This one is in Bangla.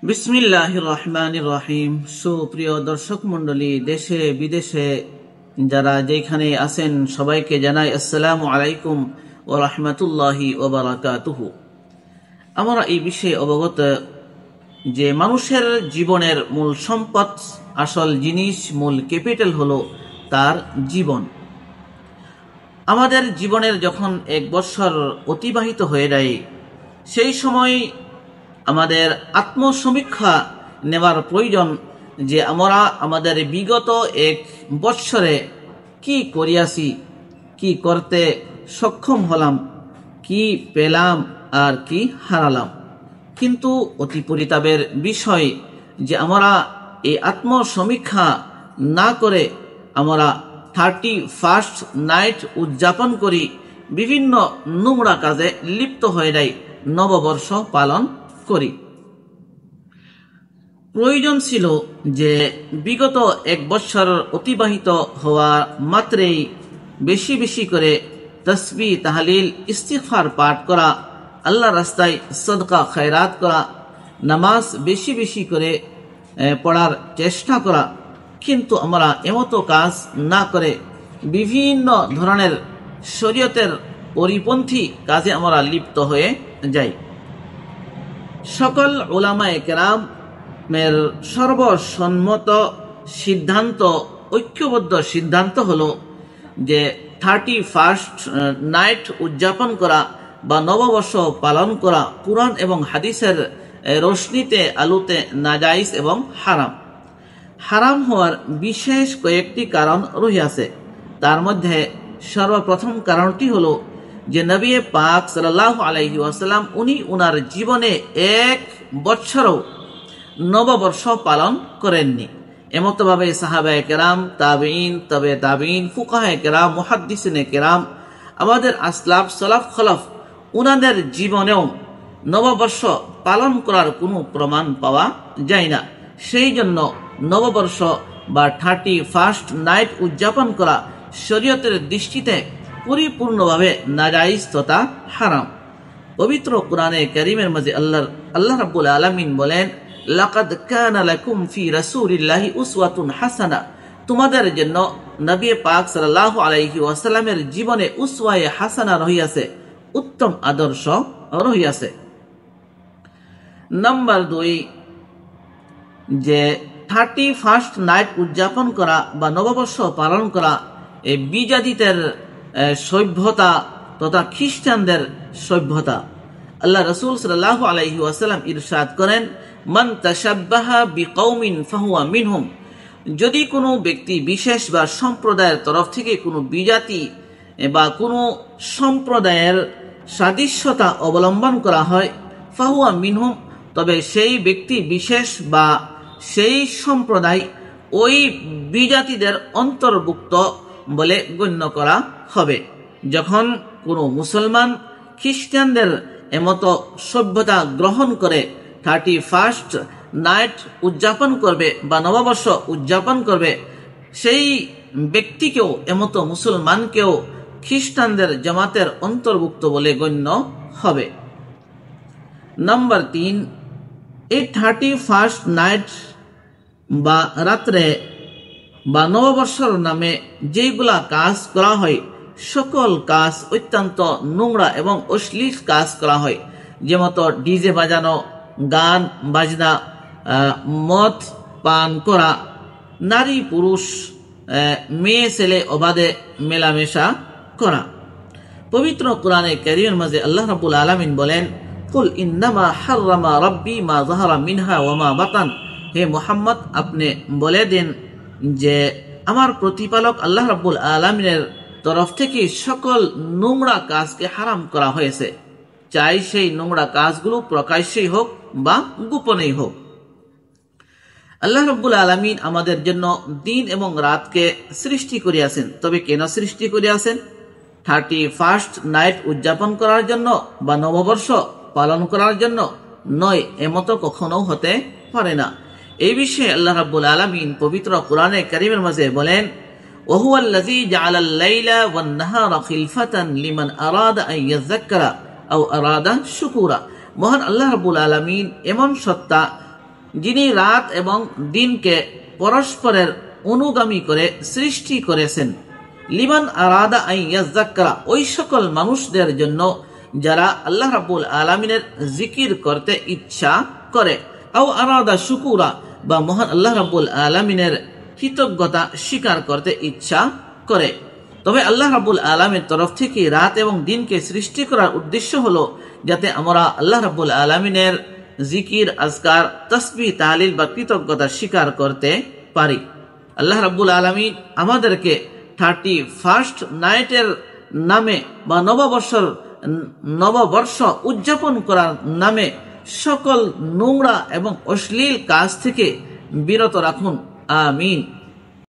বিসমিল্লাহির রহমানির রহিম। সুপ্রিয় দর্শক মণ্ডলী, দেশে বিদেশে যারা যেখানে আছেন সবাইকে জানাই আসসালামু আলাইকুম ওয়া রাহমাতুল্লাহি ওয়া বারাকাতুহু। আমরা এই বিষয়ে অবগত যে মানুষের জীবনের মূল সম্পদ, আসল জিনিস, মূল ক্যাপিটাল হলো তার জীবন। আমাদের জীবনের যখন 1 বছর অতিবাহিত হয়ে যায়, সেই সময় আমাদের আত্মসমীক্ষা নেওয়ার প্রয়োজন যে আমরা আমাদের বিগত 1 বৎসরে কি করিয়াছি, কি করতে সক্ষম হলাম, কি পেলাম আর কি হারালাম। কিন্তু অতি পরিতাপের বিষয় যে আমরা এই আত্মসমীক্ষা না করে আমরা 31st নাইট উদযাপন করি, বিভিন্ন নোংরা কাজে লিপ্ত হয়ে যায়, নববর্ষ পালন করি। প্রয়োজন ছিল যে বিগত 1 বছর অতিবাহিত হওয়া মাত্রেই বেশি বেশি করে তাসবিহ, তাহলিল, ইস্তিগফার পাঠ করা, আল্লাহর রাস্তায় সদকা খয়রাত করা, নামাজ বেশি বেশি করে পড়ার চেষ্টা করা। কিন্তু আমরা এমতো কাজ না করে বিভিন্ন ধরনের শরীয়তের পরিপন্থী কাজে আমরা লিপ্ত হয়ে যাই। সকল উলামায়ে কেরামের সর্বসম্মত সিদ্ধান্ত, ঐক্যবদ্ধ সিদ্ধান্ত হলো যে 31st নাইট উদযাপন করা বা নববর্ষ পালন করা কুরআন এবং হাদিসের রোশনীতে আলোতে নাজাইজ এবং হারাম। হারাম হওয়ার বিশেষ কয়েকটি কারণ রহিয়াছে। তার মধ্যে সর্বপ্রথম কারণটি হলো যে নবী পাক সাল্লাল্লাহু আলাইহি ওয়াসাল্লাম উনি উনার জীবনে 1 বছরও নববর্ষ পালন করেননি। এমতভাবে সাহাবায়ে কেরাম, তাবেঈন, তবে তাবেঈন, ফুকাহায়ে কেরাম, মুহাদ্দিসিনে কেরাম, আমাদের আসলাফ, সলাফ, খলফ, উনাদের জীবনেও নববর্ষ পালন করার কোনো প্রমাণ পাওয়া যায় না। সেই জন্য নববর্ষ বা 31st নাইট উদযাপন করা শরীয়তের দৃষ্টিতে পরিপূর্ণভাবে নাজাইজ তথা হারাম। পবিত্র কুরআনে কারীমের মাঝে আল্লাহ রাব্বুল আলামিন বলেন, লাকাদ কানা লাকুম ফি রাসূলিল্লাহি উসওয়াতুন হাসানা, তোমাদের জন্য নবী পাক সাল্লাল্লাহু আলাইহি ওয়াসাল্লামের জীবনে উসওয়ায়ে হাসানা রহিয়াছে, উত্তম আদর্শ রহিয়াছে। নাম্বার 2, যে 31st নাইট উদযাপন করা বা নববর্ষ পালন করা এই বিজাতিদের সভ্যতা তথা খ্রিস্টানদের সভ্যতা। আল্লাহ রাসূল সাল্লাল্লাহু আলাইহি ওয়াসাল্লাম ইরশাদ করেন, মান তাশাব্বাহা বিকওমিন ফাহুয়া মিনহুম, যদি কোনো ব্যক্তি বিশেষ বা সম্প্রদায়ের তরফ থেকে কোনো বিজাতি বা কোনো সম্প্রদায়ের সাদৃশ্যতা অবলম্বন করা হয়, ফাহুয়া মিনহুম, তবে সেই ব্যক্তি বিশেষ বা সেই সম্প্রদায় ওই বিজাতিদের অন্তর্ভুক্ত বলে গণ্য করা হবে। যখন কোনো মুসলমান খ্রিস্টানদের এমতো সভ্যতা গ্রহণ করে 31st নাইট উদযাপন করবে বা নববর্ষ উদযাপন করবে, সেই ব্যক্তিকেও এমতো মুসলমানকেও খ্রিস্টানদের জামাতের অন্তর্ভুক্ত বলে গণ্য হবে। নাম্বার 3, এই 31st নাইট বা রাত্রে বা নববর্ষর নামে যেগুলা কাজ করা হয়, সকল কাজ অত্যন্ত নোংরা এবং অশ্লীল কাজ করা হয়। যেমতো ডিজে বাজানো, গান বাজনা, মদ পান করা, নারী পুরুষ, মেয়ে ছেলে অবাধে মেলামেশা করা। পবিত্র কুরআনে কারীমের মাঝে আল্লাহ রাব্বুল আলামিন বলেন, কুল ইন্নামা হাররামা রাব্বি মা যাহারা মিনহা ওয়া মা বাতান, হে মুহাম্মদ আপনি বলে দেন যে আমার প্রতিপালক আল্লাহ রাব্বুল আলামিনের তরফ থেকে সকল নোংরা কাজকে হারাম করা হয়েছে, চাই সেই নোংরা কাজগুলো প্রকাশ্যেই হোক বা গোপনেই হোক। আল্লাহ রাব্বুল আলামিন আমাদের জন্য দিন এবং রাতকে সৃষ্টি করিয়াছেন। তবে কেন সৃষ্টি করিয়াছেন? 31st নাইট উদযাপন করার জন্য বা নববর্ষ পালন করার জন্য নয়, এমতো কখনো হতে পারে না। এই বিষয়ে আল্লাহ রাব্বুল আলামিন পবিত্র কুরআনে কারীমের মাঝে বলেন, ওয়াহুয়াল্লাযী জাআলাল লাইলা ওয়ান নাহারা খিলফাতান লিমান আরাদা আন ইয়াযাক্কারা আও আরাদা শুকুরা। মহান আল্লাহ রাব্বুল আলামিন এমন সত্তা, যিনি রাত এবং দিনকে পরস্পরের অনুগামী করে সৃষ্টি করেছেন। লিমান আরাদা আন ইয়াযাক্কারা, ওই সকল মানুষদের জন্য যারা আল্লাহ রাব্বুল আলামিনের জিকির করতে ইচ্ছা করে। আও আরাদা শুকুরা, বা মহান আল্লাহ রাব্বুল আলামিনের কৃতজ্ঞতা স্বীকার করতে ইচ্ছা করে। তবে আল্লাহ রাব্বুল আলামিনের তরফ থেকে রাত এবং দিনকে সৃষ্টি করার উদ্দেশ্য হলো যাতে আমরা আল্লাহ রাব্বুল আলামিনের জিকির, আজকার, তাসবিহ, তাহলিল বা কৃতজ্ঞতা স্বীকার করতে পারি। আল্লাহ রাব্বুল আলামিন আমাদেরকে 31st নাইটের নামে বা নববর্ষ উদযাপন করার নামে সকল নোংরা এবং অশ্লীল কাজ থেকে বিরত রাখুন। আমিন।